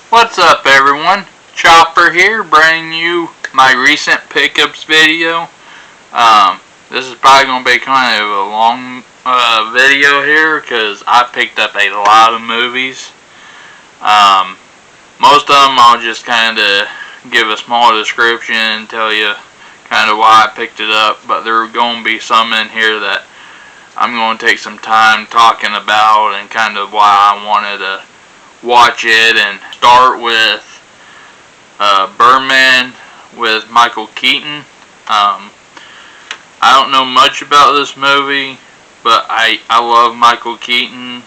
What's up, everyone? Chopper here, bringing you my recent pickups video. This is probably going to be kind of a long video here because I picked up a lot of movies. Most of them I'll just kind of give a small description and tell you kind of why I picked it up, but there are going to be some in here that I'm going to take some time talking about and kind of why I wanted to watch it. And start with Birdman with Michael Keaton. I don't know much about this movie, but I love Michael Keaton.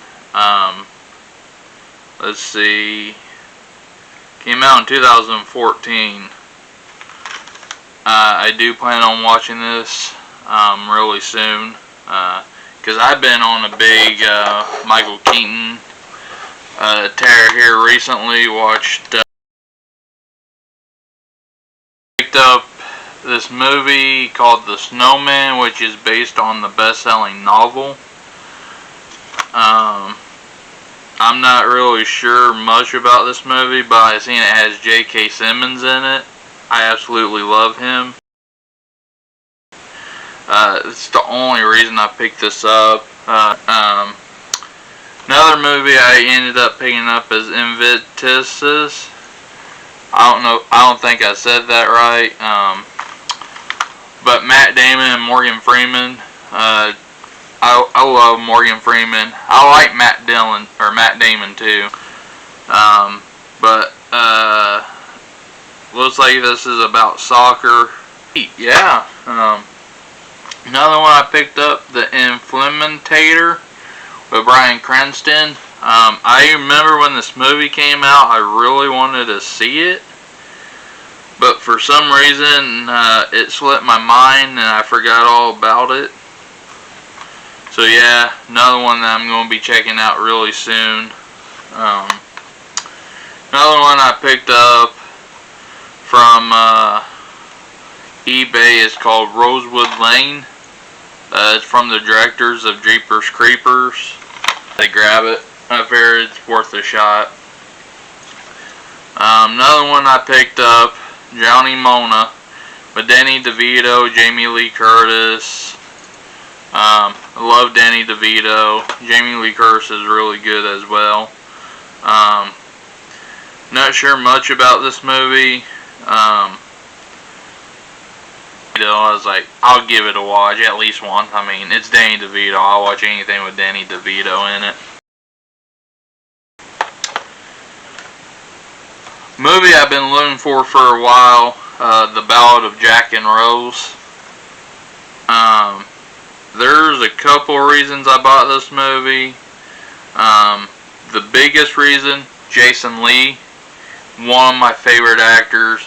Let's see, came out in 2014. I do plan on watching this really soon because I've been on a big Michael Keaton tear here recently. Picked up this movie called The Snowman, which is based on the best-selling novel. I'm not really sure much about this movie, but I've seen it has J.K. Simmons in it. I absolutely love him. It's the only reason I picked this up. Another movie I ended up picking up is Invictus. I don't think I said that right. But Matt Damon and Morgan Freeman. I love Morgan Freeman. I like Matt Damon too. But looks like this is about soccer. Yeah. Another one I picked up, The Implementator with Bryan Cranston. I remember when this movie came out, I really wanted to see it, but for some reason it slipped my mind and I forgot all about it. So yeah, another one that I'm going to be checking out really soon. Another one I picked up from eBay is called Rosewood Lane. It's from the directors of Jeepers Creepers. I grab it. I figure it's worth a shot. Another one I picked up, Johnny Mona, with Danny DeVito, Jamie Lee Curtis. I love Danny DeVito. Jamie Lee Curtis is really good as well. Not sure much about this movie. I was like, I'll give it a watch at least once. I mean, it's Danny DeVito. I'll watch anything with Danny DeVito in it. Movie I've been looking for a while, The Ballad of Jack and Rose. There's a couple reasons I bought this movie. The biggest reason, Jason Lee, one of my favorite actors.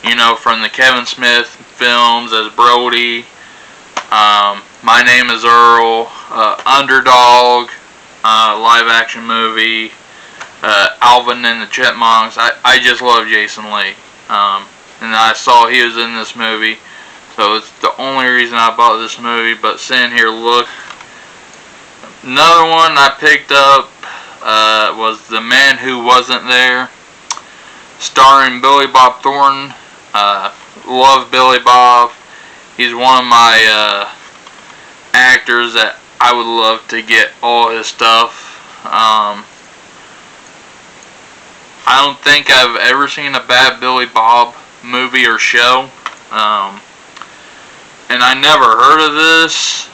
You know, from the Kevin Smith films as Brody, My Name is Earl, Underdog, live action movie, Alvin and the Chipmunks. I just love Jason Lee. And I saw he was in this movie, so it's the only reason I bought this movie. But sitting here, look. Another one I picked up was The Man Who Wasn't There, starring Billy Bob Thornton. Love Billy Bob. He's one of my actors that I would love to get all his stuff. I don't think I've ever seen a bad Billy Bob movie or show. And I never heard of this.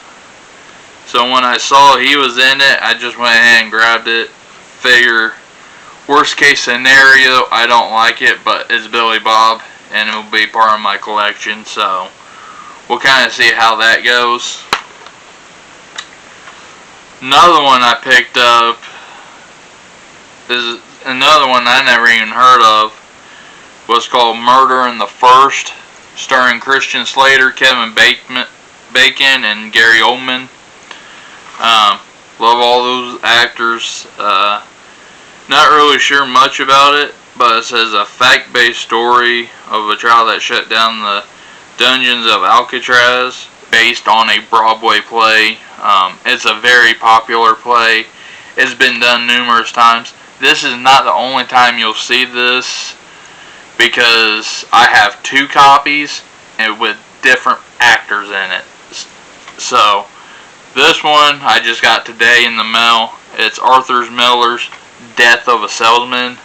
So when I saw he was in it, I just went ahead and grabbed it. Figure, worst case scenario, I don't like it, but it's Billy Bob, and it will be part of my collection, so we'll kind of see how that goes. Another one I picked up is another one I never even heard of. Was called Murder in the First, starring Christian Slater, Kevin Bacon, and Gary Oldman. Love all those actors. Not really sure much about it, but it says a fact-based story of a trial that shut down the dungeons of Alcatraz, based on a Broadway play. It's a very popular play. It's been done numerous times. this is not the only time you'll see this, because I have 2 copies and with different actors in it. So this one I just got today in the mail. It's Arthur Miller's Death of a Salesman.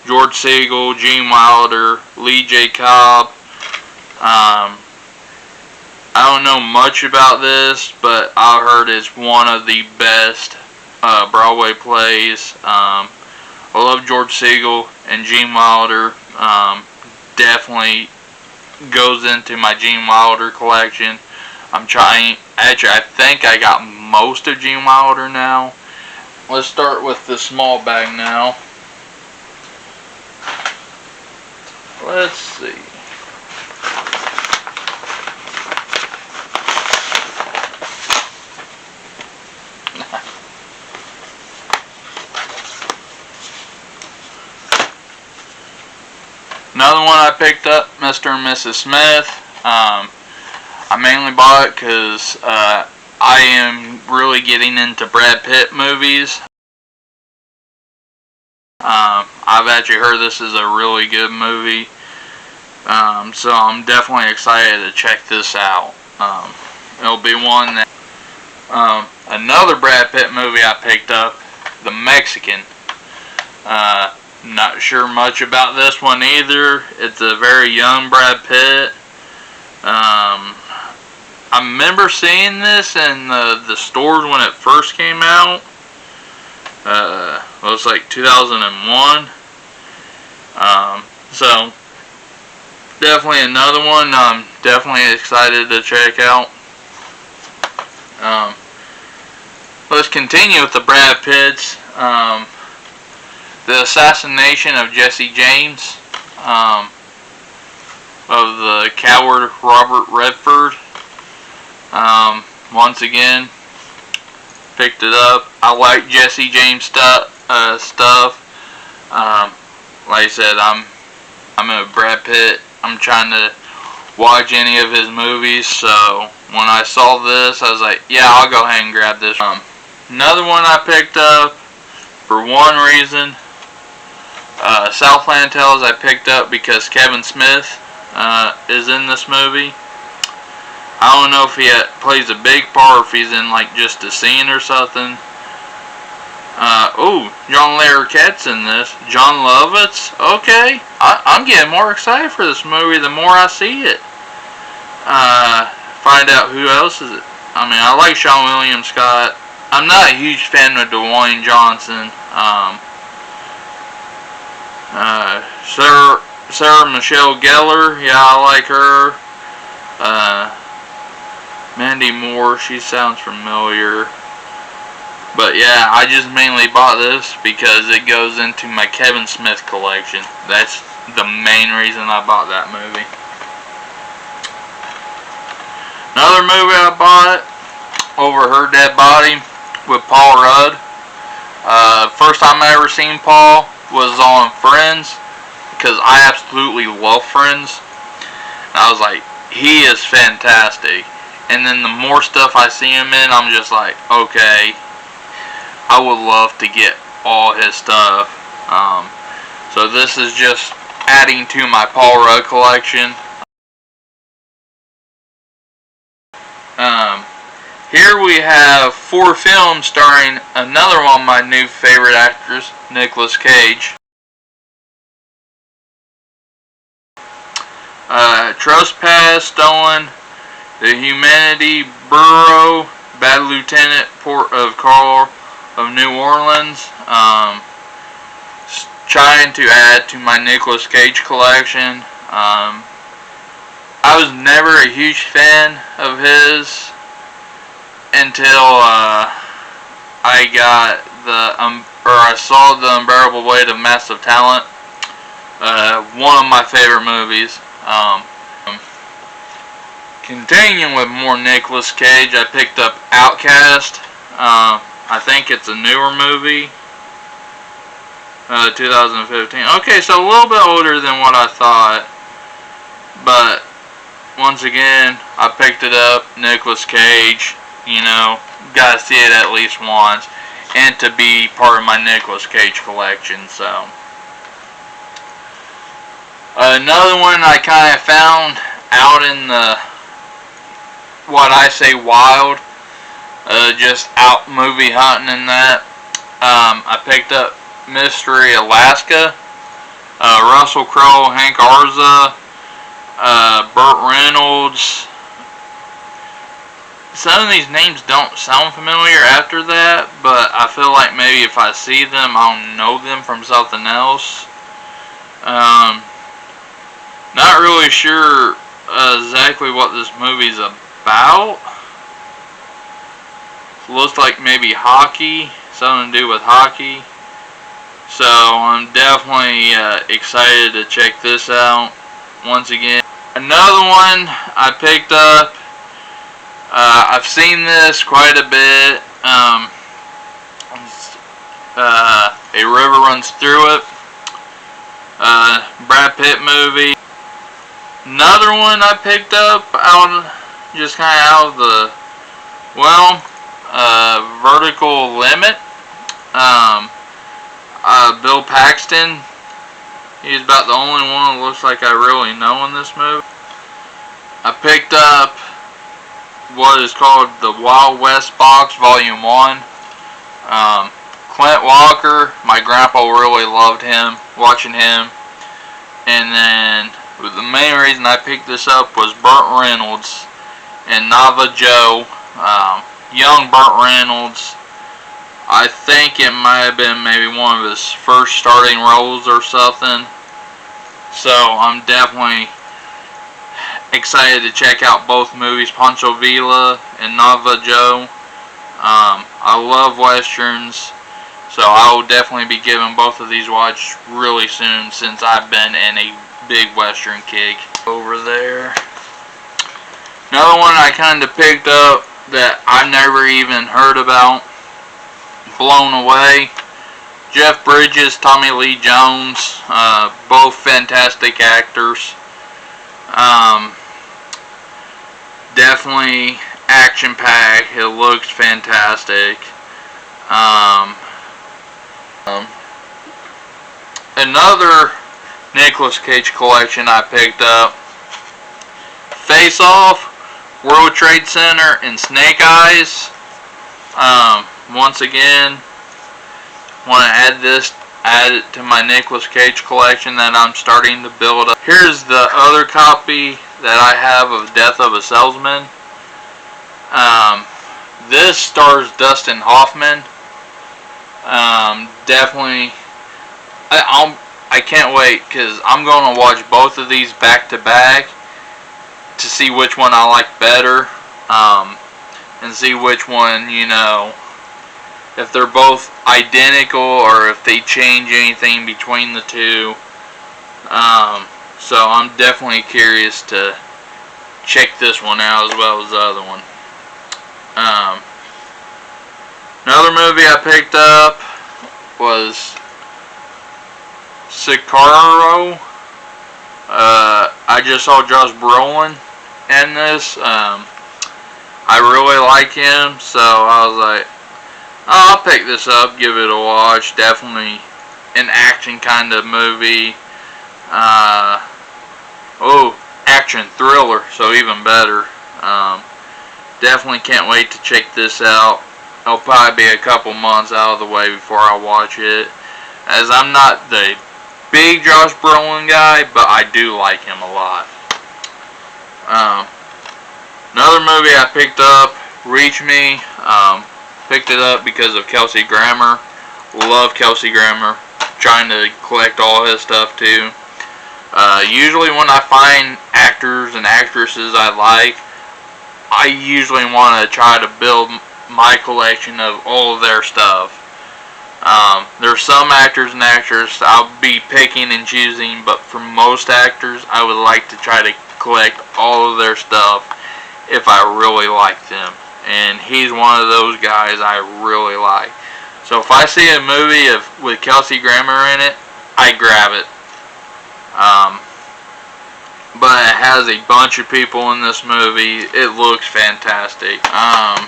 George Segal, Gene Wilder, Lee J. Cobb. I don't know much about this, but I heard it's one of the best Broadway plays. I love George Segal, and Gene Wilder definitely goes into my Gene Wilder collection. Actually, I think I got most of Gene Wilder now. Let's start with the small bag now. Let's see. Another one I picked up, Mr. and Mrs. Smith. I mainly bought it because I am really getting into Brad Pitt movies. I've actually heard this is a really good movie, so I'm definitely excited to check this out. It'll be one that another Brad Pitt movie I picked up, The Mexican. Not sure much about this one either. It's a very young Brad Pitt. I remember seeing this in the stores when it first came out. It was like 2001. So definitely another one I'm definitely excited to check out. Let's continue with the Brad Pitts. The assassination of Jesse James, of the coward Robert Redford. Once again, picked it up. I like Jesse James stuff. Like I said, I'm a Brad Pitt. I'm trying to watch any of his movies. So when I saw this, I was like, yeah, I'll go ahead and grab this. Another one I picked up for one reason. Southland Tales I picked up because Kevin Smith is in this movie. I don't know if he plays a big part or if he's in like just a scene or something. John Larroquette's in this. John Lovitz. Okay, I'm getting more excited for this movie the more I see it. Find out who else is it. I mean, I like Sean William Scott. I'm not a huge fan of Dwayne Johnson. Sarah Michelle Gellar, yeah, I like her. Mandy Moore, she sounds familiar. But yeah, I just mainly bought this because it goes into my Kevin Smith collection. That's the main reason I bought that movie. Another movie I bought, Over Her Dead Body, with Paul Rudd. First time I ever seen Paul was on Friends, because I absolutely love Friends. And I was like, he is fantastic. And then the more stuff I see him in, I'm just like, okay, I would love to get all his stuff. So this is just adding to my Paul Rudd collection. Here we have 4 films starring another one of my new favorite actors, Nicolas Cage. Trespass, Stolen, The Humanity Bureau, Bad Lieutenant, Port of Call of New Orleans. Trying to add to my Nicolas Cage collection. I was never a huge fan of his until I got I saw The Unbearable Weight of Massive Talent. One of my favorite movies. Continuing with more Nicolas Cage, I picked up Outcast. I think it's a newer movie. 2015. Okay, so a little bit older than what I thought. But once again, I picked it up. Nicolas Cage, you know, gotta see it at least once. and to be part of my Nicolas Cage collection. So another one I kind of found out in the, what I say, wild, just out movie hunting and that. I picked up Mystery Alaska. Russell Crowe, Hank Arza, Burt Reynolds. Some of these names don't sound familiar after that, but I feel like maybe if I see them, I'll know them from something else. Not really sure exactly what this movie's about. Looks like maybe hockey, something to do with hockey. So I'm definitely excited to check this out once again. Another one I picked up, I've seen this quite a bit. A River Runs Through It. Brad Pitt movie. Another one I picked up out, just kind of out of the, well, Vertical Limit. Bill Paxton. He's about the only one that looks like I really know in this movie. I picked up what is called the Wild West Box Volume 1. Clint Walker, my grandpa really loved him, watching him. And then the main reason I picked this up was Burt Reynolds and Nava Joe. Young Burt Reynolds. I think it might have been maybe one of his first starting roles or something. So I'm definitely excited to check out both movies, Pancho Villa and Nava Joe. I love westerns, so I will definitely be giving both of these a watch really soon, since I've been in a big western kick. Over there, another one I kind of picked up that I've never even heard about, Blown Away. Jeff Bridges, Tommy Lee Jones, both fantastic actors. Definitely action-packed. It looks fantastic. Another Nicolas Cage collection I picked up, Face Off, World Trade Center, and Snake Eyes. Once again, want to add it to my Nicolas Cage collection that I'm starting to build up. Here's the other copy that I have of Death of a Salesman. This stars Dustin Hoffman. Definitely, I can't wait, because I'm going to watch both of these back to back to see which one I like better, and see which one, you know, if they're both identical or if they change anything between the two. So I'm definitely curious to check this one out as well as the other one. Another movie I picked up was Sicario. I just saw Josh Brolin in this. I really like him, so I was like, oh, I'll pick this up, give it a watch. Definitely an action kind of movie. Action thriller, so even better. Definitely can't wait to check this out. It'll probably be a couple months out of the way before I watch it, as I'm not the big Josh Brolin guy, but I do like him a lot. Another movie I picked up, Reach Me. Picked it up because of Kelsey Grammer. Love Kelsey Grammer. Trying to collect all his stuff too. Usually when I find actors and actresses I like, I usually want to try to build my collection of all of their stuff. There's some actors and actresses I'll be picking and choosing, but for most actors I would like to try to collect all of their stuff if I really like them. And he's one of those guys I really like. So if I see a movie with Kelsey Grammer in it, I grab it. But it has a bunch of people in this movie. It looks fantastic.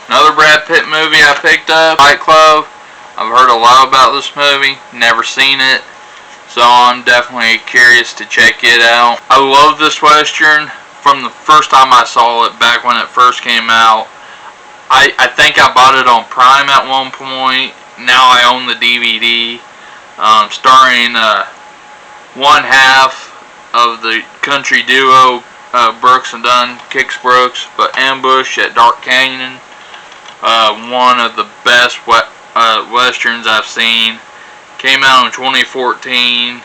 Another Brad Pitt movie I picked up, Fight Club. I've heard a lot about this movie, never seen it, so I'm definitely curious to check it out. I love this Western from the first time I saw it back when it first came out. I think I bought it on Prime at one point. Now I own the DVD, starring one half of the country duo Brooks and Dunn, Kix Brooks, but Ambush at Dark Canyon. One of the best Westerns I've seen. Came out in 2014,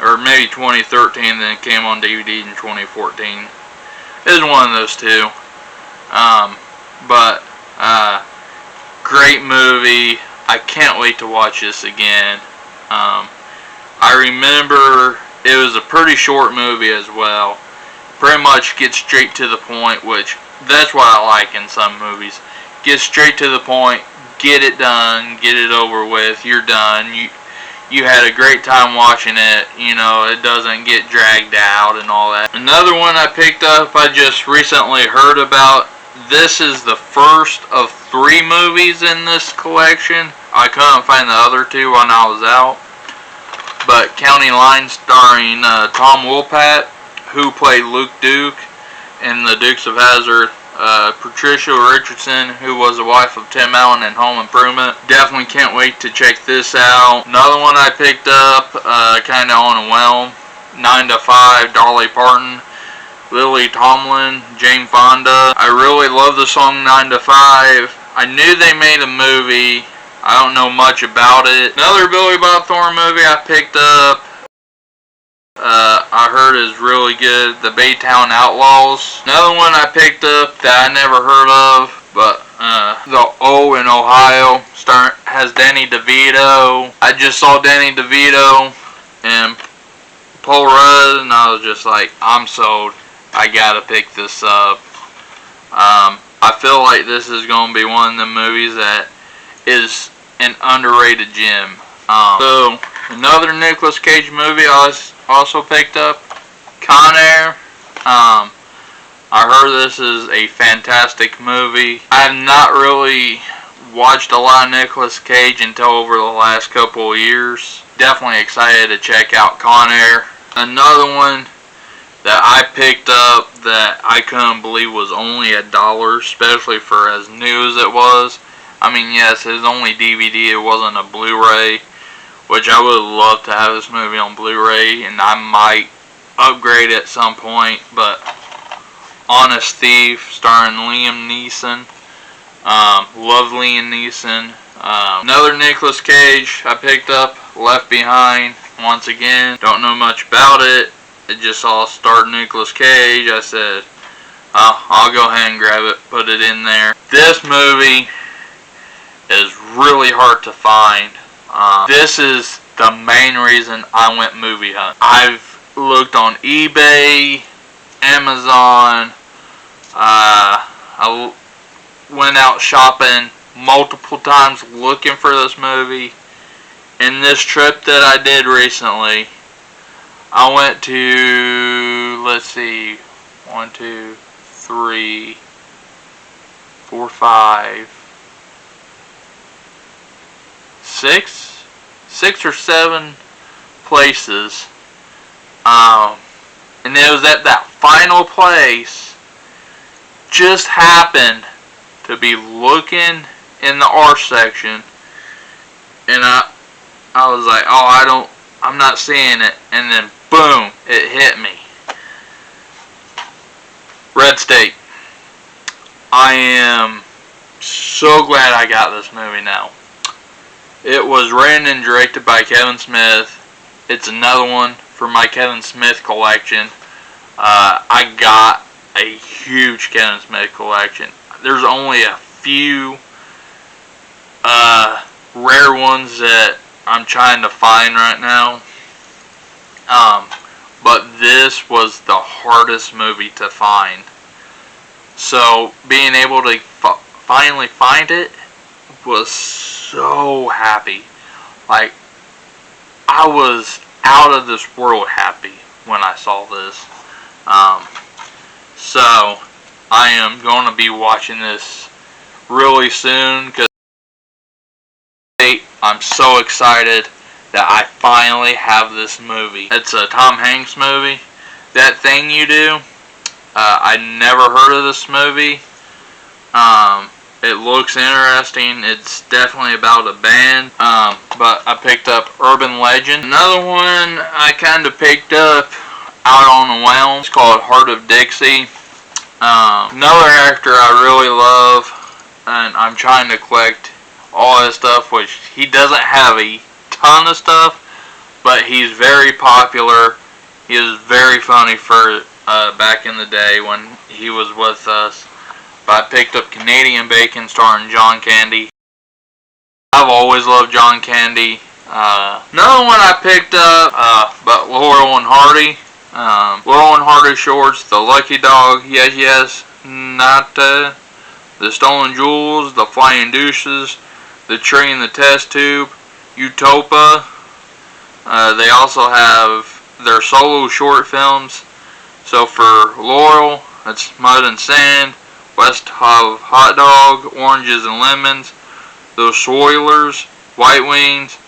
or maybe 2013, then it came on DVD in 2014. It was one of those two. But great movie. I can't wait to watch this again. I remember it was a pretty short movie as well. Pretty much gets straight to the point, which that's what I like in some movies. Get straight to the point, get it done, get it over with, you're done. You had a great time watching it, you know, it doesn't get dragged out and all that. Another one I picked up, I just recently heard about. This is the first of 3 movies in this collection. I couldn't find the other 2 when I was out. But County Line, starring Tom Wopat, who played Luke Duke in The Dukes of Hazzard. Patricia Richardson, who was the wife of Tim Allen in Home Improvement. Definitely can't wait to check this out. Another one I picked up, kind of on a whim, 9 to 5, Dolly Parton, Lily Tomlin, Jane Fonda. I really love the song 9 to 5. I knew they made a movie. I don't know much about it. Another Billy Bob Thornton movie I picked up, I heard is really good, The Baytown Outlaws. Another one I picked up that I never heard of, but The O in Ohio has Danny DeVito. I just saw Danny DeVito and Paul Rudd, and I was just like, I'm sold. I gotta pick this up. I feel like this is gonna be one of the movies that is an underrated gem. So another Nicolas Cage movie I also picked up, Con Air. I heard this is a fantastic movie. I have not really watched a lot of Nicolas Cage until over the last couple of years. Definitely excited to check out Con Air. Another one that I picked up that I couldn't believe was only $1, especially for as new as it was. I mean, yes, it's only DVD, it wasn't a Blu-ray, which I would love to have this movie on Blu-ray, and I might upgrade at some point, but Honest Thief, starring Liam Neeson. Love Liam Neeson. Another Nicolas Cage I picked up, Left Behind. Once again, don't know much about it. It just all starred Nicolas Cage. I said, I'll go ahead and grab it, put it in there. This movie is really hard to find. This is the main reason I went movie hunting. I've looked on eBay, Amazon. I went out shopping multiple times looking for this movie. In this trip that I did recently, I went to, let's see, 1, 2, 3, 4, 5, 6 or 7 places, and it was at that final place. Just happened to be looking in the R section, and I was like, oh, I'm not seeing it, and then boom, it hit me. Red State. I am so glad I got this movie now. It was written and directed by Kevin Smith. It's another one for my Kevin Smith collection. I got a huge Kevin Smith collection. There's only a few rare ones that I'm trying to find right now. But this was the hardest movie to find. So being able to finally find it was so happy. Like, I was out of this world happy when I saw this. So I am going to be watching this really soon, because I'm so excited that I finally have this movie. It's a Tom Hanks movie, That Thing You Do. I never heard of this movie. It looks interesting. It's definitely about a band. But I picked up Urban Legend. Another one I kind of picked up out on a whim. It's called Heart of Dixie. Another actor I really love, and I'm trying to collect all his stuff, which he doesn't have a ton of stuff, but he's very popular. He is very funny for back in the day when he was with us. But I picked up Canadian Bacon starring John Candy. I've always loved John Candy. Another one I picked up, but Laurel and Hardy. Laurel and Hardy shorts, The Lucky Dog, Yes Yes, Nata, The Stolen Jewels, The Flying Deuces, The Tree in the Test Tube, Utopia. They also have their solo short films. So for Laurel, it's Mud and Sand, West of Hot Dog, Oranges and Lemons, Those Spoilers, White Wings,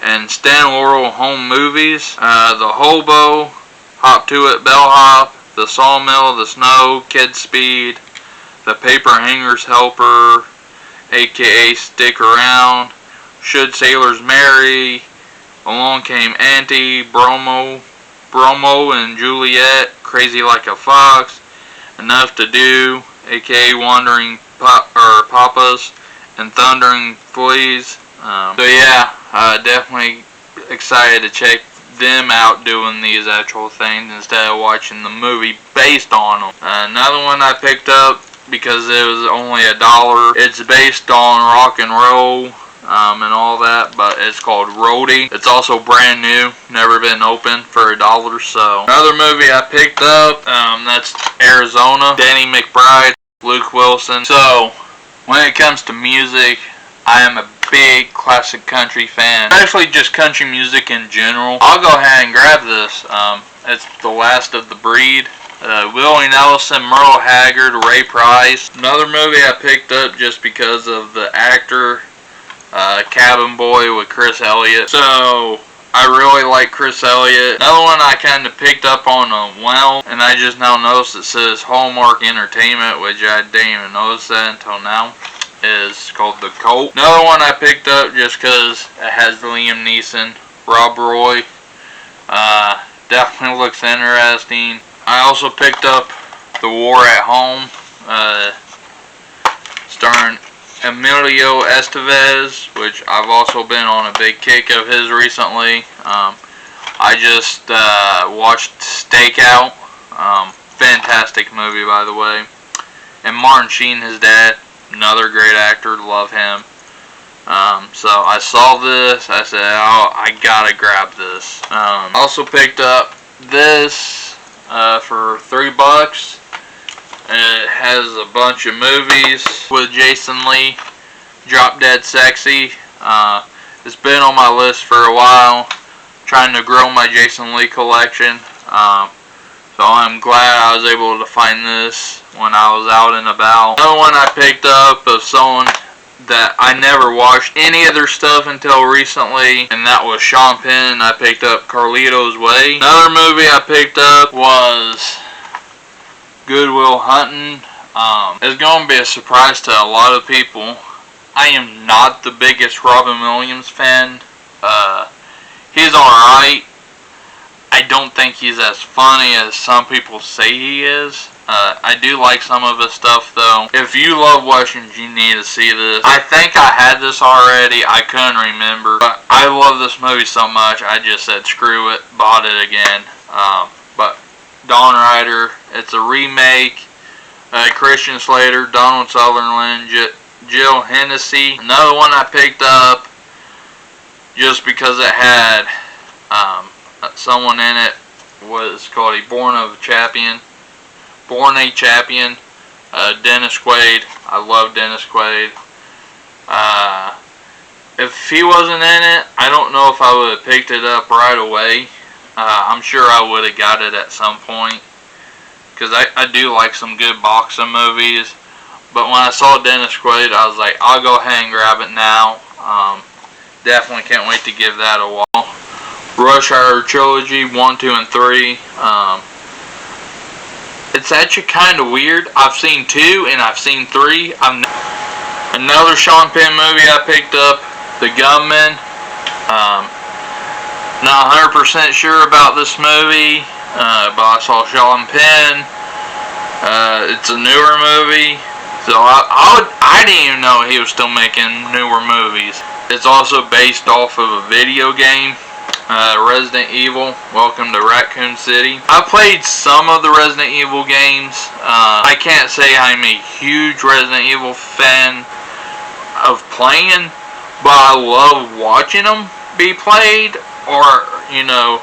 and Stan Laurel Home Movies. The Hobo, Hop to It, Bellhop, The Sawmill, The Snow, Kid Speed, The Paper Hanger's Helper, aka Stick Around, Should Sailors Marry, Along Came Auntie, Bromo and Juliet, Crazy Like a Fox, Enough to Do, aka Wandering Papas, and Thundering Fleas. So yeah, definitely excited to check them out doing these actual things instead of watching the movie based on them. Another one I picked up because it was only $1. It's based on rock and roll and all that, but it's called Roadie. It's also brand new, never been opened, for $1. So another movie I picked up, that's Arizona, Danny McBride, Luke Wilson. So when it comes to music, I am a big classic country fan, especially just country music in general. I'll go ahead and grab this. It's The Last of the Breed. Willie Nelson, Merle Haggard, Ray Price. Another movie I picked up just because of the actor, Cabin Boy with Chris Elliott. So I really like Chris Elliott. Another one I kind of picked up on a whim, and I just now noticed it says Hallmark Entertainment, which I didn't even notice that until now, is called The Cult. Another one I picked up just because it has Liam Neeson, Rob Roy. Definitely looks interesting. I also picked up The War at Home, starring Emilio Estevez, which I've also been on a big kick of his recently. I just watched Stakeout. Fantastic movie, by the way. And Martin Sheen, his dad, another great actor, love him. So I saw this, I said, oh, I gotta grab this. Also picked up this for $3. It has a bunch of movies with Jason Lee. Drop Dead Sexy. It's been on my list for a while, trying to grow my Jason Lee collection. So I'm glad I was able to find this when I was out and about. Another one I picked up of someone that I never watched any of their stuff until recently, and that was Sean Penn. I picked up Carlito's Way. Another movie I picked up was Good Will Hunting. It's going to be a surprise to a lot of people. I am not the biggest Robin Williams fan. He's alright. I don't think he's as funny as some people say he is. I do like some of his stuff though. If you love westerns, you need to see this. I think I had this already. I couldn't remember. But I love this movie so much, I just said screw it, bought it again. But Dawn Rider, it's a remake. Christian Slater, Donald Sutherland, Jill Hennessy. Another one I picked up just because it had someone in it, was called Born a Champion. Dennis Quaid. I love Dennis Quaid. If he wasn't in it, I don't know if I would have picked it up right away. I'm sure I would have got it at some point, because I do like some good boxing movies. But when I saw Dennis Quaid, I was like, I'll go ahead and grab it now. definitely can't wait to give that a watch. Rush Hour Trilogy 1, 2, and 3. It's actually kind of weird. I've seen 2 and I've seen 3. Another Sean Penn movie I picked up, The Gunman. Not 100% sure about this movie, but I saw Sean Penn. It's a newer movie, so I didn't even know he was still making newer movies. It's also based off of a video game, Resident Evil, Welcome to Raccoon City. I played some of the Resident Evil games. I can't say I'm a huge Resident Evil fan of playing, but I love watching them be played, or, you know,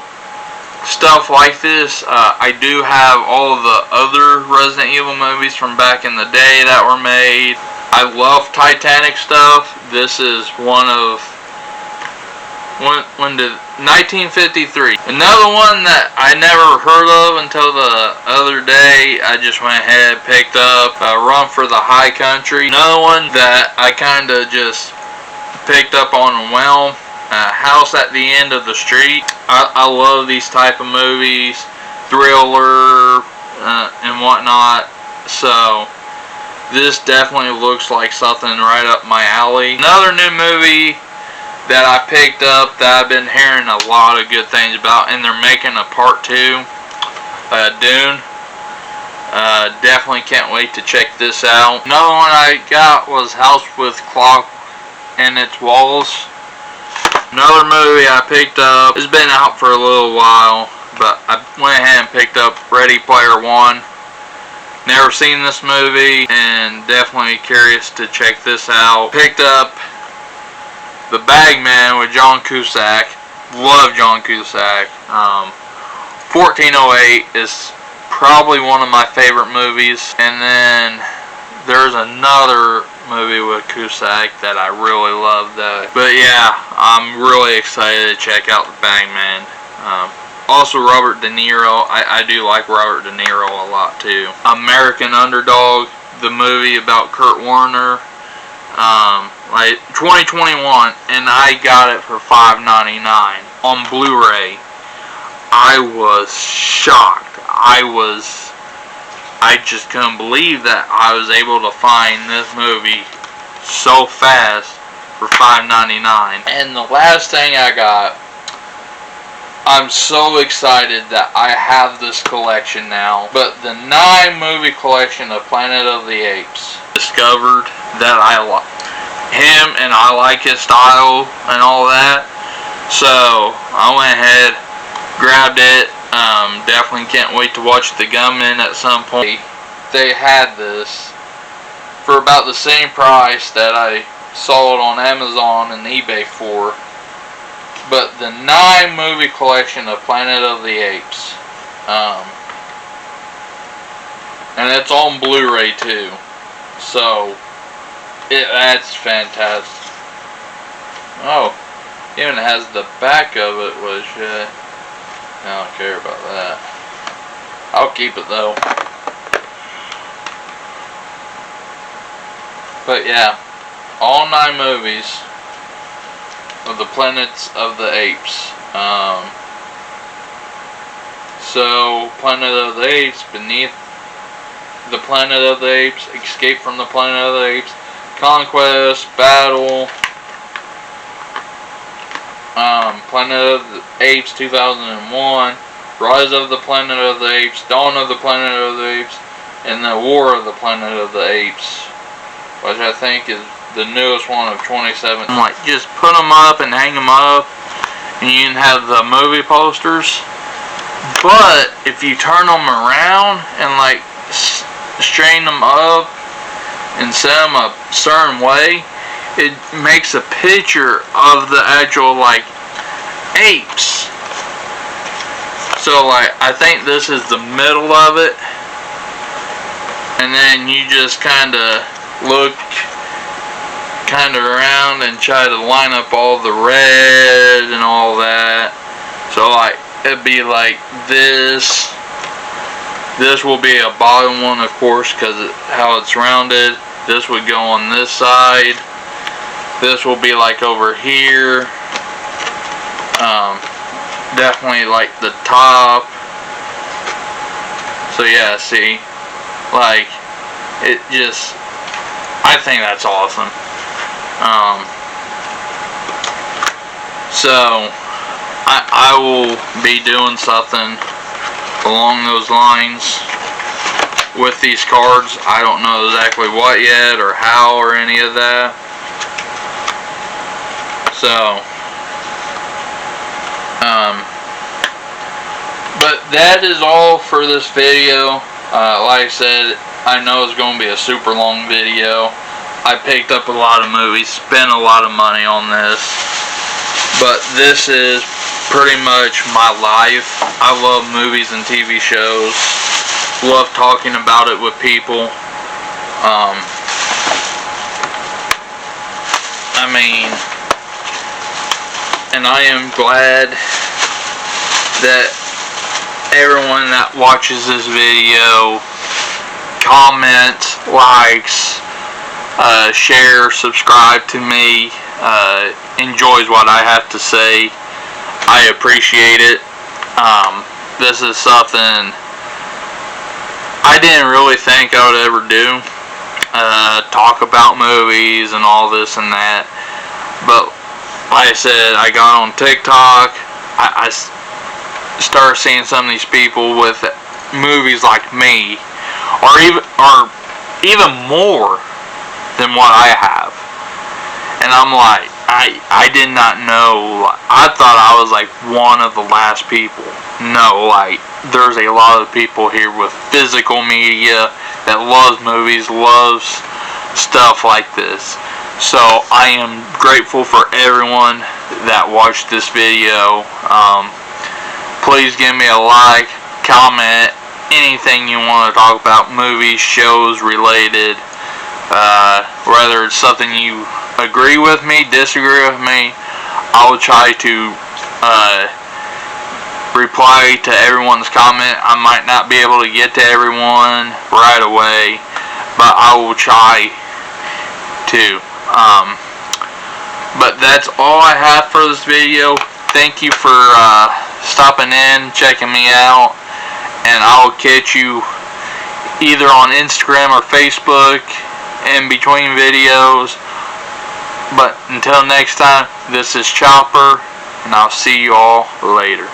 stuff like this. I do have all of the other Resident Evil movies from back in the day that were made. I love Titanic stuff. This is one of, when did 1953. Another one that I never heard of until the other day. I just went ahead and picked up Run for the High Country. Another one that I kind of just picked up on a whim. House at the End of the Street. I love these type of movies, thriller and whatnot. So this definitely looks like something right up my alley. Another new movie that I picked up that I've been hearing a lot of good things about, and they're making a part 2, Dune. Definitely can't wait to check this out. Another one I got was House with Clock in Its Walls. Another movie I picked up, it's been out for a little while, but I went ahead and picked up Ready Player One. Never seen this movie, and definitely curious to check this out. Picked up The Bagman with John Cusack. Love John Cusack. 1408 is probably one of my favorite movies. And then there's another movie with Cusack that I really love though. But yeah, I'm really excited to check out The Bagman. Also Robert De Niro. I do like Robert De Niro a lot too. American Underdog, the movie about Kurt Warner. Like 2021, and I got it for $5.99 on Blu-ray. I was shocked. I just couldn't believe that I was able to find this movie so fast for $5.99. And the last thing I got, I'm so excited that I have this collection now. But the 9 movie collection of Planet of the Apes, discovered that I like him and I like his style and all that. So I went ahead, grabbed it. Definitely can't wait to watch The Gunman at some point. They had this for about the same price that I saw it on Amazon and eBay for. But the 9 movie collection of Planet of the Apes. And it's on Blu-ray too. So that's fantastic. Oh, even has the back of it, which I don't care about that. I'll keep it though. But yeah, all 9 movies of the Planets of the Apes. So Planet of the Apes, Beneath the Planet of the Apes, Escape from the Planet of the Apes, Conquest, Battle, Planet of the Apes 2001, Rise of the Planet of the Apes, Dawn of the Planet of the Apes, and the War of the Planet of the Apes, which I think is the newest one of 2017. Like, just put them up and hang them up, and you can have the movie posters. But if you turn them around and like straighten them up and set them a certain way, it makes a picture of the actual like apes. So like, I think this is the middle of it, and then you just kind of look around and try to line up all the red and all that. So like, it'd be like this will be a bottom one, of course, because how it's rounded. This would go on this side, This will be like over here. Definitely like the top. So yeah, see, like, it just, I think that's awesome. So I will be doing something along those lines with these cards. I don't know exactly what yet or how or any of that. So but that is all for this video. Like I said, I know it's going to be a super long video. I picked up a lot of movies, spent a lot of money on this, but this is pretty much my life. I love movies and TV shows. Love talking about it with people. I mean, and I am glad that everyone that watches this video comments, likes, share, subscribe to me, enjoys what I have to say. I appreciate it. This is something I didn't really think I would ever do, talk about movies and all this and that, but like I said, I got on TikTok. I start seeing some of these people with movies like me, or even more than what I have, and I'm like, I did not know. I thought I was like one of the last people. No, like, there's a lot of people here with physical media that loves movies, loves stuff like this. So I am grateful for everyone that watched this video. Please give me a like, comment, anything you want to talk about, movies, shows related, whether it's something you agree with me, disagree with me. I will try to reply to everyone's comment. I might not be able to get to everyone right away, but I will try to. But that's all I have for this video. Thank you for stopping in, checking me out, and I will catch you either on Instagram or Facebook in between videos. But until next time, this is Chopper, and I'll see you all later.